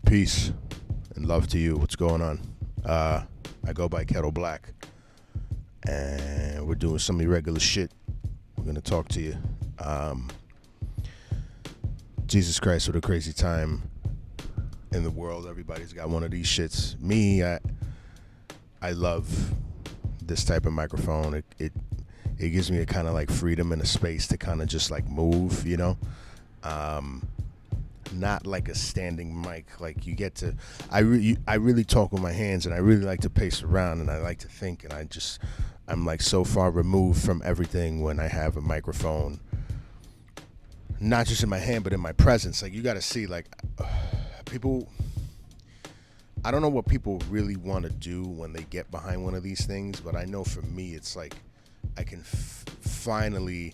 Peace and love to you. What's going on? I go by Kettle Black, and we're doing some irregular shit. We're gonna talk to you. Jesus Christ, what a crazy time in the world. Everybody's got one of these shits. Me, I love this type of microphone. It gives me a kind of like freedom and a space to kind of just like move, you know. Not like a standing mic. Like you get to, I really talk with my hands, and I really like to pace around, and I like to think, and I'm like so far removed from everything when I have a microphone, not just in my hand but in my presence. Like you got to see, like people. I don't know what people really want to do when they get behind one of these things, but I know for me, it's like I can finally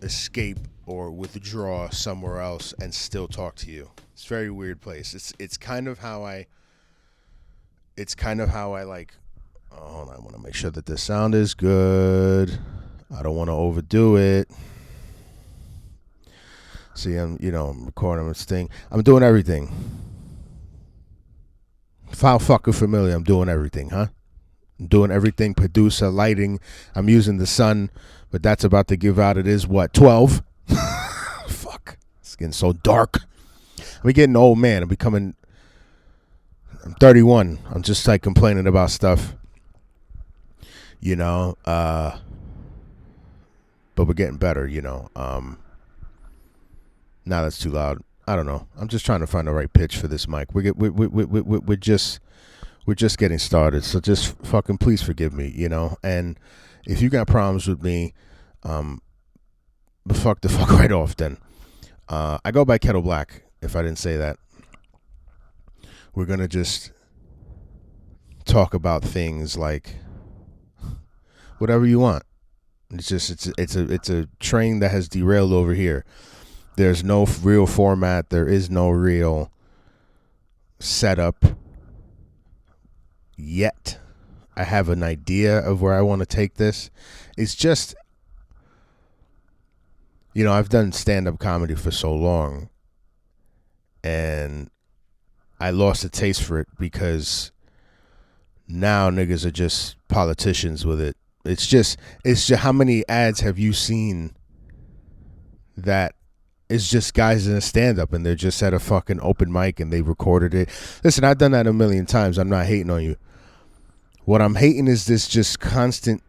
escape or withdraw somewhere else and still talk to you. It's a very weird place. It's kind of how I like. Oh, hold on, I want to make sure that the sound is good. I don't want to overdo it. See, I'm recording this thing. I'm doing everything. How fucking familiar. I'm doing everything, huh? I'm doing everything. Producer, lighting. I'm using the sun, but that's about to give out. It is what, 12? Fuck. It's getting so dark. I'm getting old, man. I'm 31. I'm just like complaining about stuff. You know, but we're getting better, you know. Now that's too loud. I don't know. I'm just trying to find the right pitch for this mic. We're just getting started. So just fucking please forgive me, you know. And if you got problems with me, but fuck the fuck right off then. I go by Kettle Black, if I didn't say that. We're gonna just talk about things like whatever you want. It's a train that has derailed over here. There's no real format. There is no real setup yet. I have an idea of where I want to take this. It's just, you know, I've done stand-up comedy for so long, and I lost a taste for it because now niggas are just politicians with it. It's just how many ads have you seen that it's just guys in a stand-up and they're just at a fucking open mic and they recorded it. Listen, I've done that a million times. I'm not hating on you. What I'm hating is this just constant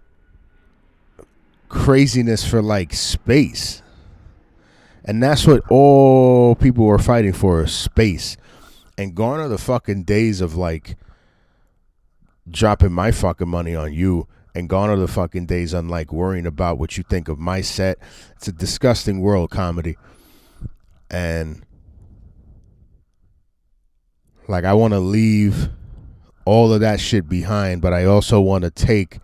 craziness for like space. And that's what all people are fighting for, is space. And gone are the fucking days of like dropping my fucking money on you. And gone are the fucking days on like worrying about what you think of my set. It's a disgusting world, comedy. And like I want to leave all of that shit behind, but I also want to take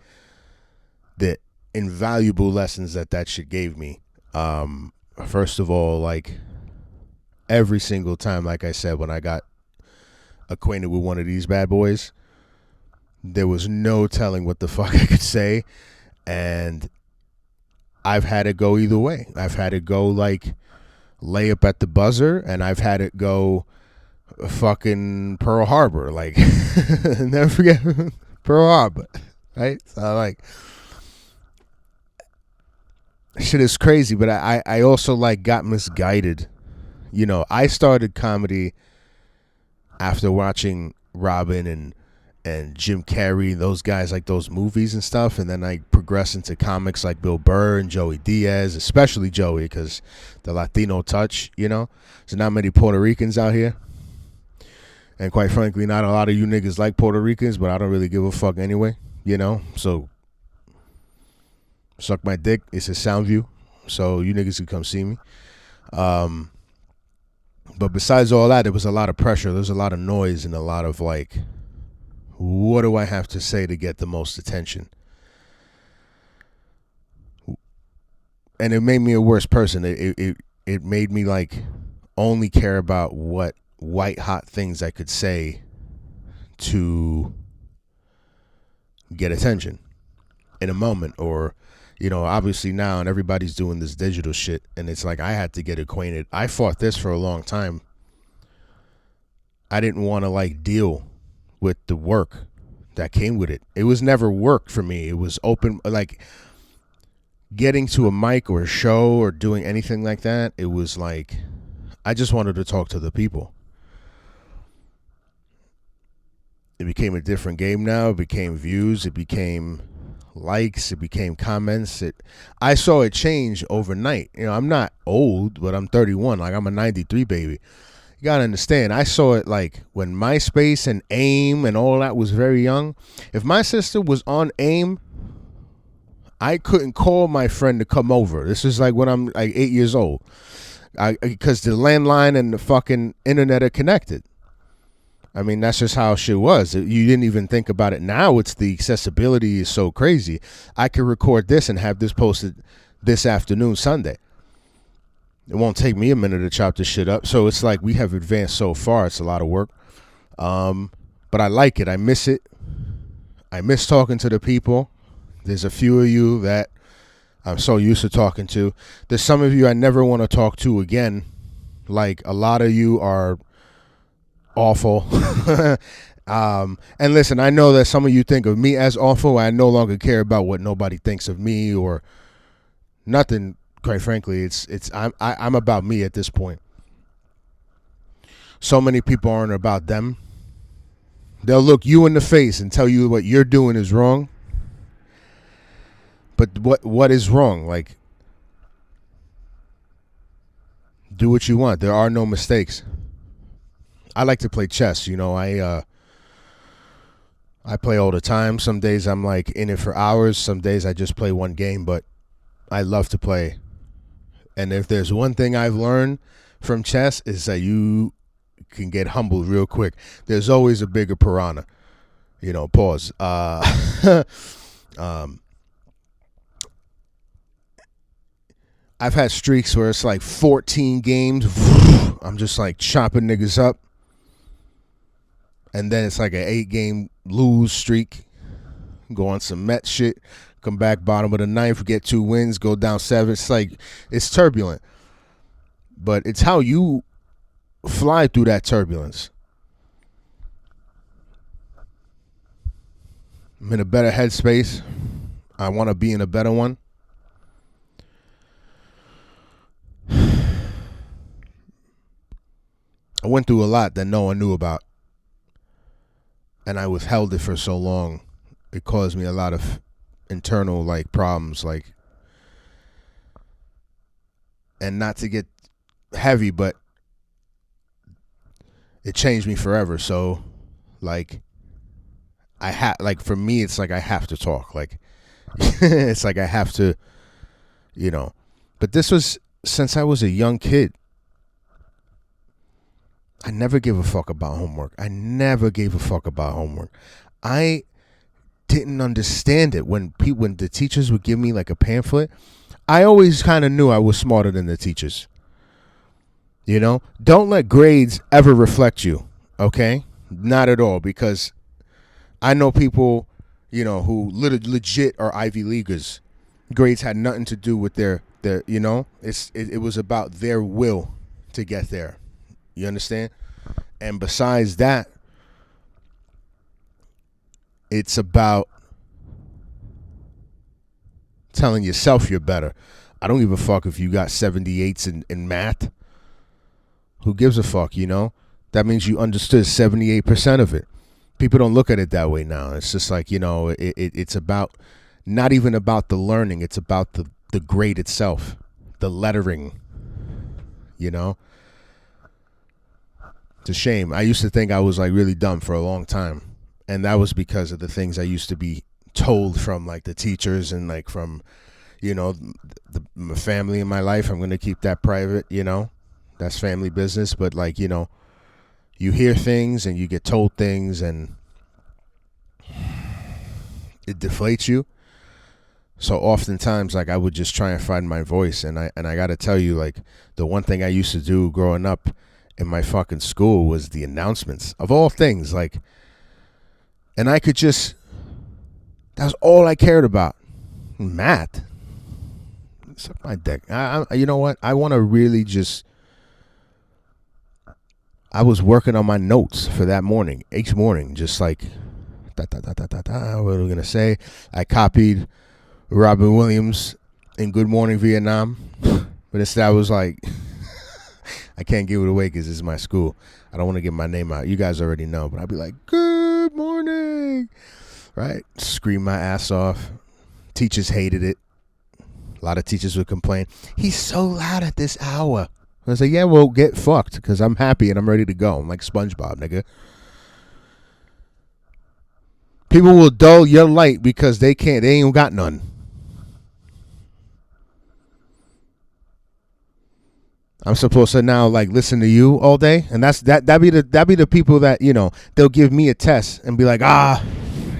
the invaluable lessons that shit gave me. First of all, like every single time, like I said, when I got acquainted with one of these bad boys, there was no telling what the fuck I could say. And I've had it go either way. I've had it go like lay up at the buzzer, and I've had it go fucking Pearl Harbor. Like, never forget Pearl Harbor, right? So like, shit is crazy, but I also like got misguided. You know, I started comedy after watching Robin and Jim Carrey, those guys, like those movies and stuff, and then I progressed into comics like Bill Burr and Joey Diaz, especially Joey, because the Latino touch, you know. There's not many Puerto Ricans out here, and quite frankly, not a lot of you niggas like Puerto Ricans, but I don't really give a fuck anyway, you know. So suck my dick. It's a sound view, so you niggas can come see me. But besides all that, there was a lot of pressure. There was a lot of noise and a lot of like, what do I have to say to get the most attention? And it made me a worse person. It made me like only care about what white hot things I could say to get attention in a moment. Or, you know, obviously now, and everybody's doing this digital shit, and it's like I had to get acquainted. I fought this for a long time. I didn't want to like deal with the work that came with it. It was never work for me. It was open, like getting to a mic or a show or doing anything like that. It was like I just wanted to talk to the people. It became a different game now. It became views. It became likes. It became comments. I saw it change overnight. You know, I'm not old, but I'm 31. Like I'm a 93 baby. You gotta understand, I saw it like when MySpace and AIM and all that was very young. If my sister was on AIM, I couldn't call my friend to come over. This is like when I'm like 8 years old. Because the landline and the fucking internet are connected. I mean, that's just how shit was. You didn't even think about it. Now it's the accessibility is so crazy. I could record this and have this posted this afternoon, Sunday. It won't take me a minute to chop this shit up. So it's like we have advanced so far. It's a lot of work. But I like it. I miss it. I miss talking to the people. There's a few of you that I'm so used to talking to. There's some of you I never want to talk to again. Like a lot of you are awful. And listen, I know that some of you think of me as awful. I no longer care about what nobody thinks of me or nothing. Quite frankly, I'm about me at this point. So many people aren't about them. They'll look you in the face and tell you what you're doing is wrong. But what is wrong? Like, do what you want. There are no mistakes. I like to play chess. You know, I play all the time. Some days I'm like in it for hours. Some days I just play one game, but I love to play. And if there's one thing I've learned from chess is that you can get humbled real quick. There's always a bigger piranha. You know, pause. I've had streaks where it's like 14 games. I'm just like chopping niggas up. And then it's like an 8-game lose streak. Go on some Met shit. Come back bottom of the ninth, get 2 wins, go down 7. It's like, it's turbulent. But it's how you fly through that turbulence. I'm in a better headspace. I want to be in a better one. I went through a lot that no one knew about. And I withheld it for so long. It caused me a lot of internal like problems, like, and not to get heavy, but it changed me forever. So like for me it's like I have to talk, like it's like I have to, you know. But this was since I was a young kid. I never gave a fuck about homework. I didn't understand it when the teachers would give me like a pamphlet. I always kind of knew I was smarter than the teachers. You know, don't let grades ever reflect you. Okay, not at all, because I know people, you know, who legit are Ivy Leaguers. Grades had nothing to do with their you know, it was about their will to get there. You understand? And besides that, it's about telling yourself you're better. I don't give a fuck if you got 78s in math. Who gives a fuck, you know? That means you understood 78% of it. People don't look at it that way now. It's just like, you know, it's about, not even about the learning. It's about the grade itself, the lettering, you know? It's a shame. I used to think I was like really dumb for a long time. And that was because of the things I used to be told from like the teachers and like from, you know, my family in my life. I'm going to keep that private, you know, that's family business. But like, you know, you hear things and you get told things and it deflates you. So oftentimes, like, I would just try and find my voice. And I got to tell you, like, the one thing I used to do growing up in my fucking school was the announcements of all things. Like, and I could just, that's all I cared about. Math. Suck my dick. You know what? I want to really just, I was working on my notes for that morning, each morning, just like, what are we going to say? I copied Robin Williams in Good Morning Vietnam, but instead I was like, I can't give it away because this is my school. I don't want to get my name out. You guys already know, but I'd be like, good morning, right? Scream my ass off. Teachers hated it. A lot of teachers would complain, he's so loud at this hour. I was like, yeah, well, get fucked because I'm happy and I'm ready to go. I'm like SpongeBob, nigga. People will dull your light because they ain't got none. I'm supposed to now like listen to you all day, and that be the people that, you know, they'll give me a test and be like,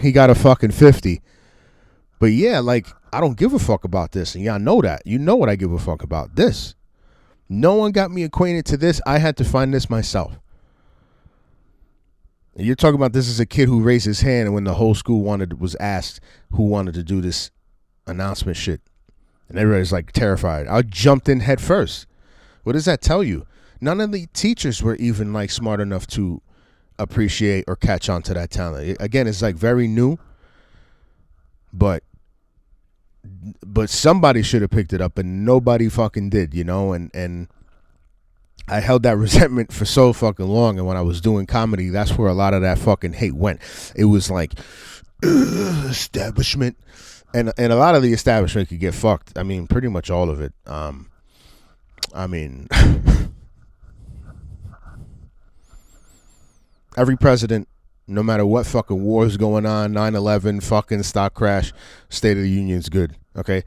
he got a fucking 50. But yeah, like, I don't give a fuck about this, and y'all know that. You know what I give a fuck about. This. No one got me acquainted to this. I had to find this myself. And you're talking about this is a kid who raised his hand, and when the whole school was asked who wanted to do this announcement shit, and everybody's like terrified. I jumped in head first. What does that tell you? None of the teachers were even like smart enough to appreciate or catch on to that talent. Again, it's like very new, but somebody should have picked it up, and nobody fucking did, you know. And I held that resentment for so fucking long, and when I was doing comedy, that's where a lot of that fucking hate went. It was like establishment, and a lot of the establishment could get fucked. I mean, pretty much all of it. I mean, every president, no matter what fucking war is going on, 9/11, fucking stock crash, State of the Union's good, okay?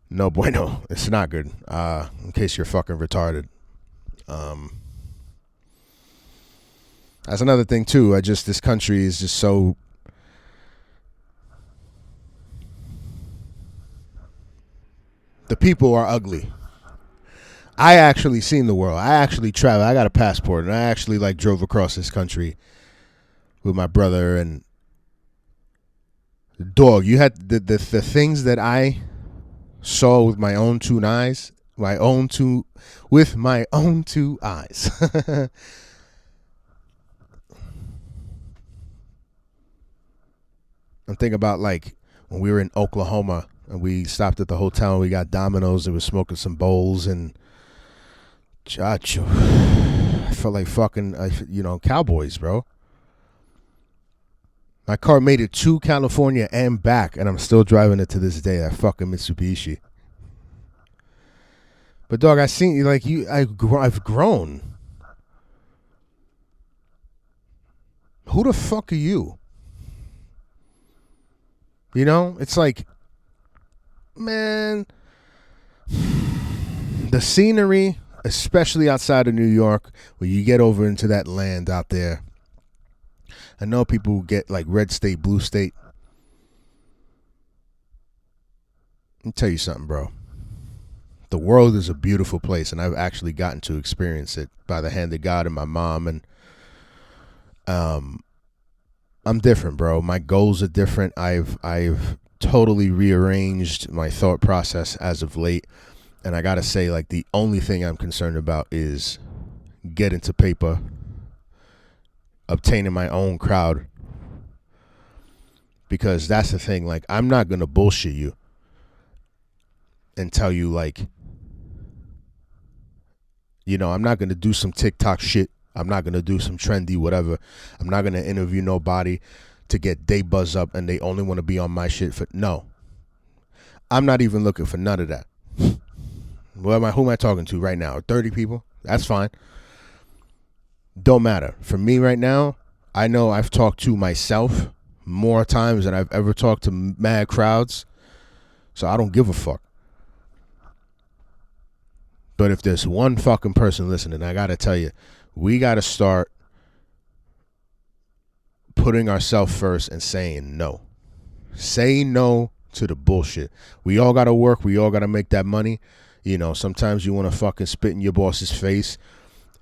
No bueno. It's not good, in case you're fucking retarded. That's another thing, too. This country is just so... The people are ugly. I actually seen the world. I actually traveled. I got a passport, and I actually like drove across this country with my brother. And dog, you had the things that I saw with my own two eyes. With my own two eyes. I'm thinking about like when we were in Oklahoma and we stopped at the hotel and we got Domino's and was smoking some bowls and chacho. I felt like fucking, cowboys, bro. My car made it to California and back, and I'm still driving it to this day. That fucking Mitsubishi. But dog, I seen you like you. I've grown. Who the fuck are you? You know, it's like, man, the scenery, especially outside of New York, when you get over into that land out there. I know people get like red state, blue state. Let me tell you something, bro. The world is a beautiful place, and I've actually gotten to experience it by the hand of God and my mom. And I'm different, bro. My goals are different. I've totally rearranged my thought process as of late. And I got to say, like, the only thing I'm concerned about is getting to paper, obtaining my own crowd. Because that's the thing. Like, I'm not going to bullshit you and tell you, like, you know, I'm not going to do some TikTok shit. I'm not going to do some trendy whatever. I'm not going to interview nobody to get they buzz up and they only want to be on my shit. No. I'm not even looking for none of that. Who am I talking to right now? 30 people? That's fine. Don't matter. For me right now, I know I've talked to myself more times than I've ever talked to mad crowds. So I don't give a fuck. But if there's one fucking person listening, I got to tell you, we got to start putting ourselves first and saying no. Say no to the bullshit. We all got to work. We all got to make that money. You know, sometimes you want to fucking spit in your boss's face.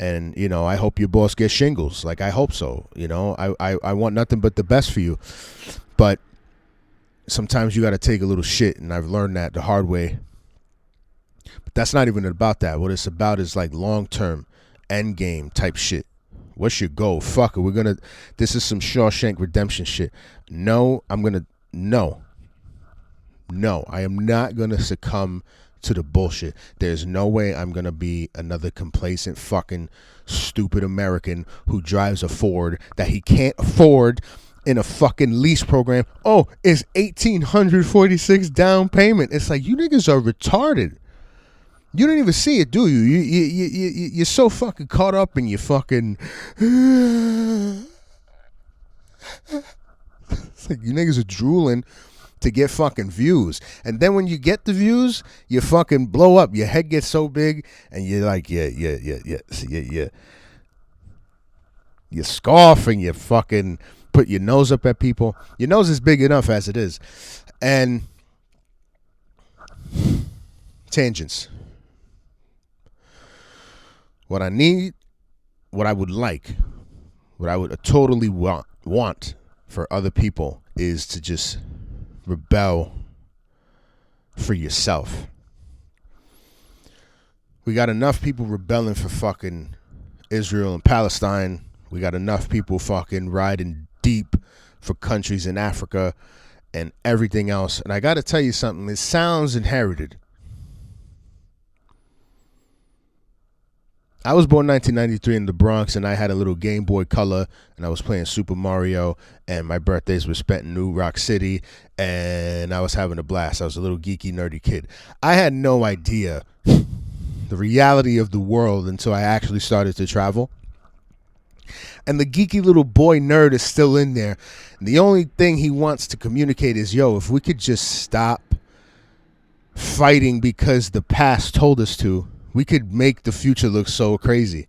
And, you know, I hope your boss gets shingles. Like, I hope so. You know, I want nothing but the best for you. But sometimes you got to take a little shit. And I've learned that the hard way. But that's not even about that. What it's about is like long-term end game type shit. What's your goal? Fuck it. This is some Shawshank Redemption shit. No, no, I am not going to succumb to the bullshit. There's no way I'm going to be another complacent fucking stupid American who drives a Ford that he can't afford in a fucking lease program. Oh, it's $1,846 down payment. It's like, you niggas are retarded. You don't even see it, do you? You're so fucking caught up in your fucking... It's like you niggas are drooling to get fucking views. And then when you get the views, you fucking blow up. Your head gets so big and you're like, yeah. You scoff and you fucking put your nose up at people. Your nose is big enough as it is. And tangents. What I need, what I would like, what I would totally want for other people is to just rebel for yourself. We got enough people rebelling for fucking Israel and Palestine. We got enough people fucking riding deep for countries in Africa and everything else. And I got to tell you something. It sounds inherited. I was born 1993 in the Bronx, and I had a little Game Boy Color, and I was playing Super Mario, and my birthdays were spent in New Rock City, and I was having a blast. I was a little geeky, nerdy kid. I had no idea the reality of the world until I actually started to travel. And the geeky little boy nerd is still in there. And the only thing he wants to communicate is, yo, if we could just stop fighting because the past told us to, we could make the future look so crazy.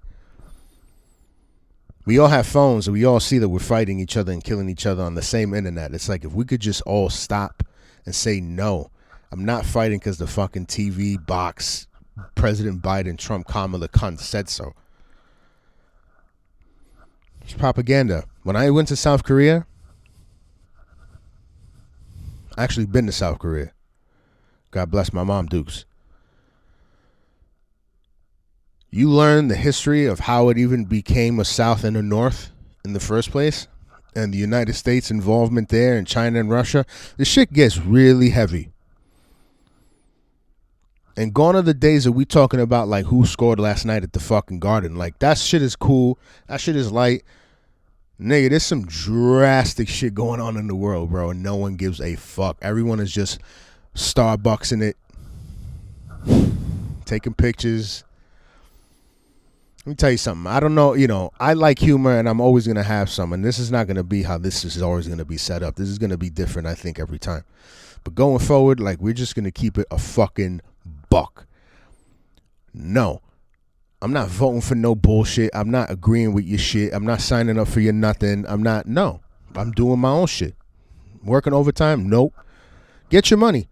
We all have phones and we all see that we're fighting each other and killing each other on the same internet. It's like if we could just all stop and say, no, I'm not fighting because the fucking TV box, President Biden, Trump, Kamala cunt said so. It's propaganda. When I went to South Korea, I actually been to South Korea. God bless my mom, Dukes. You learn the history of how it even became a South and a North in the first place, and the United States involvement there, and China and Russia. The shit gets really heavy. And gone are the days that we talking about like who scored last night at the fucking Garden. Like that shit is cool. That shit is light. Nigga, there's some drastic shit going on in the world, bro, and no one gives a fuck. Everyone is just Starbucksing it, taking pictures. Let me tell you something. I don't know, I like humor and I'm always going to have some. And this is not going to be how this is always going to be set up. This is going to be different, I think, every time. But going forward, like, we're just going to keep it a fucking buck. No. I'm not voting for no bullshit. I'm not agreeing with your shit. I'm not signing up for your nothing. No. I'm doing my own shit. Working overtime? Nope. Get your money.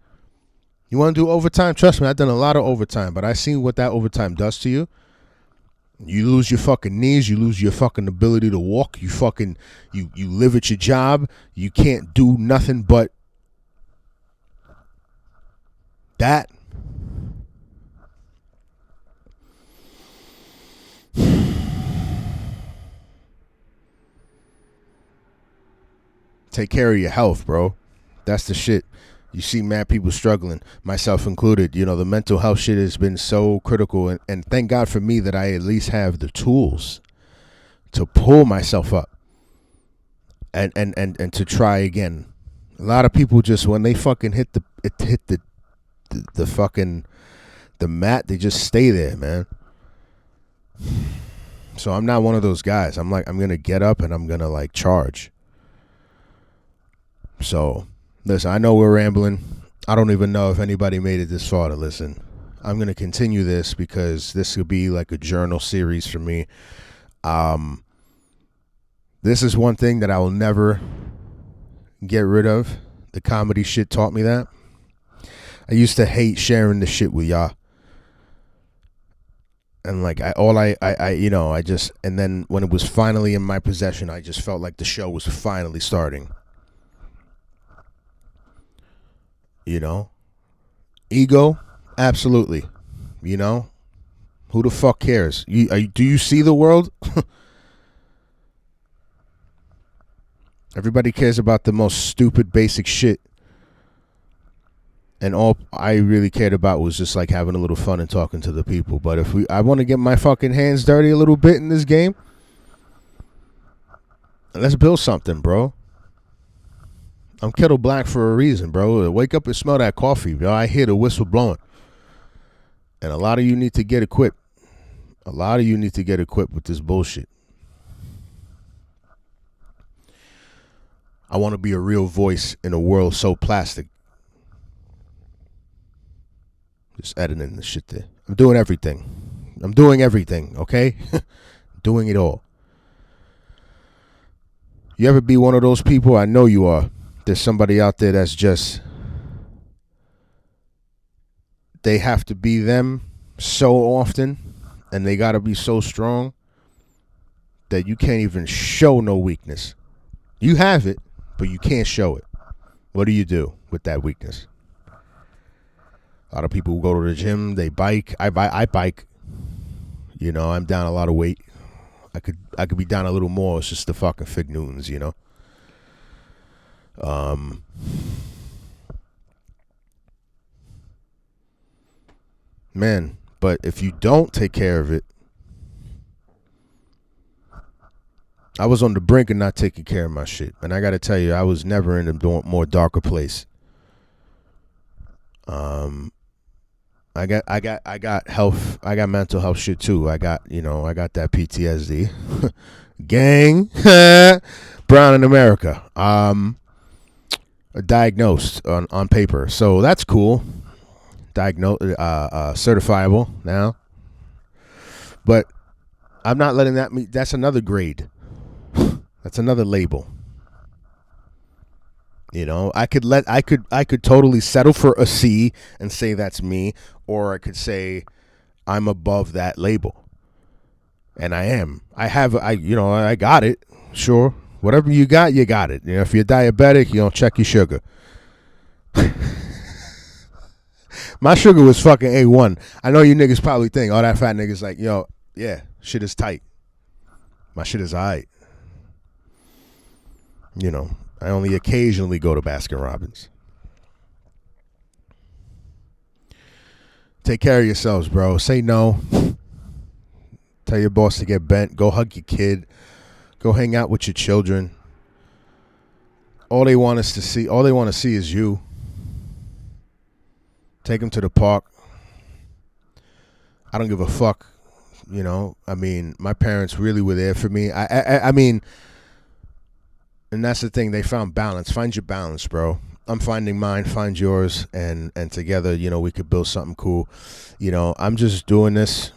You want to do overtime? Trust me, I've done a lot of overtime. But I seen what that overtime does to you. You lose your fucking knees. You lose your fucking ability to walk. You fucking, you live at your job. You can't do nothing but that. Take care of your health, bro. That's the shit. You see mad people struggling, myself included. The mental health shit has been so critical. And thank God for me that I at least have the tools to pull myself up and to try again. A lot of people just, when they fucking hit the fucking the mat, they just stay there, man. So I'm not one of those guys. I'm going to get up and I'm going to like charge. So listen, I know we're rambling. I don't even know if anybody made it this far to listen. I'm going to continue this because this could be like a journal series for me. This is one thing that I will never get rid of. The comedy shit taught me that. I used to hate sharing the shit with y'all. And like and then when it was finally in my possession, I just felt like the show was finally starting. Ego, absolutely. Who the fuck cares? Do you see the world? Everybody cares about the most stupid, basic shit. And all I really cared about was just like having a little fun and talking to the people. But if I want to get my fucking hands dirty a little bit in this game, let's build something, bro. I'm Kettle Black for a reason, bro. Wake up and smell that coffee, bro. I hear the whistle blowing. And a lot of you need to get equipped. A lot of you need to get equipped with this bullshit. I want to be a real voice in a world so plastic. Just editing the shit there. I'm doing everything, okay? Doing it all. You ever be one of those people? I know you are. There's somebody out there that's just, they have to be them so often, and they got to be so strong that you can't even show no weakness. You have it, but you can't show it. What do you do with that weakness? A lot of people who go to the gym, they bike. I bike. You know, I'm down a lot of weight. I could be down a little more. It's just the fucking Fig Newtons, you know. Man, but if you don't take care of it, I was on the brink of not taking care of my shit, and I got to tell you, I was never in a more darker place. I got health. I got mental health shit too. I got that PTSD. Gang, brown in America. Diagnosed on paper, so that's cool. Certifiable now, but I'm not letting that mean. That's another grade. That's another label. You know, I could totally settle for a C and say that's me, or I could say I'm above that label. And I am. I got it. Sure. Whatever you got it. You know, if you're diabetic, you don't check your sugar. My sugar was fucking A1. I know you niggas probably think, oh, that fat nigga's like, yo, yeah, shit is tight. My shit is alright. You know, I only occasionally go to Baskin Robbins. Take care of yourselves, bro. Say no. Tell your boss to get bent. Go hug your kid. Go hang out with your children. All they want to see is you. Take them to the park. I don't give a fuck. You know, I mean, my parents really were there for me. I mean, and that's the thing. They found balance. Find your balance, bro. I'm finding mine. Find yours, and together, you know, we could build something cool. You know, I'm just doing this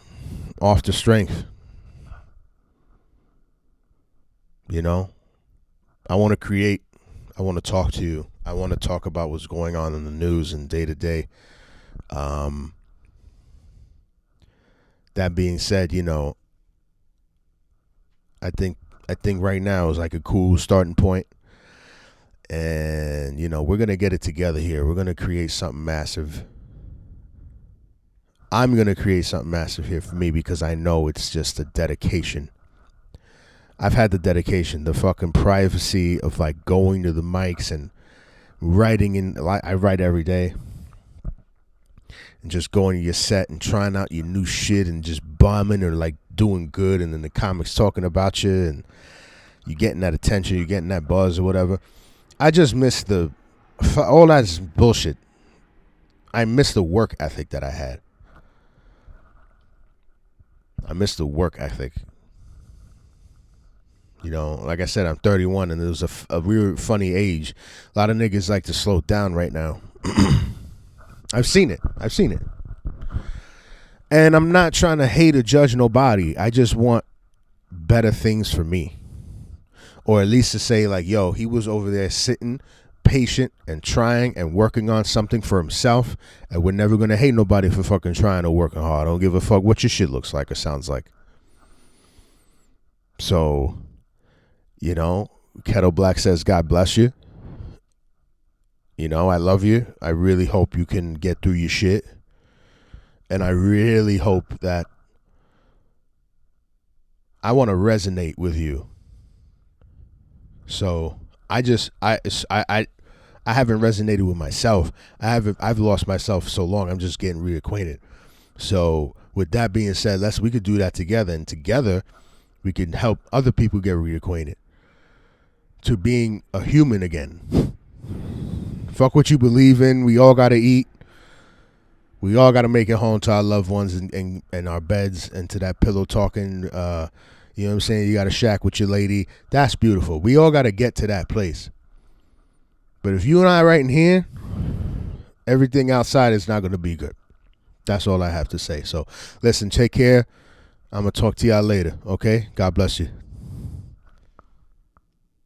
off the strength. You know, I want to create. I want to talk to you. I want to talk about what's going on in the news and day to day. That being said, you know, I think right now is like a cool starting point. And, you know, we're going to get it together here. We're going to create something massive. I'm going to create something massive here for me because I know it's just a dedication. I've had the dedication, the fucking privacy of like going to the mics and writing I write every day. And just going to your set and trying out your new shit and just bombing or like doing good, and then the comics talking about you and you getting that attention, you getting that buzz or whatever. I just miss all that's bullshit. I miss the work ethic that I had. I miss the work ethic. You know, like I said, I'm 31 and it was a real funny age. A lot of niggas like to slow down right now. I've seen it. And I'm not trying to hate or judge nobody. I just want better things for me. Or at least to say like, yo, he was over there sitting, patient and trying and working on something for himself. And we're never going to hate nobody for fucking trying or working hard. I don't give a fuck what your shit looks like or sounds like. So, you know, Kettle Black says, God bless you. You know, I love you. I really hope you can get through your shit. And I really hope that I want to resonate with you. So I haven't resonated with myself. I've lost myself so long. I'm just getting reacquainted. So with that being said, we could do that together, and together we can help other people get reacquainted to being a human again. Fuck what you believe in. We all gotta eat. We all gotta make it home to our loved ones and our beds and to that pillow talking. You know what I'm saying? You got to shack with your lady. That's beautiful. We all got to get to that place. But if you and I are right in here, everything outside is not going to be good. That's all I have to say. So, listen, take care. I'm going to talk to y'all later, okay? God bless you.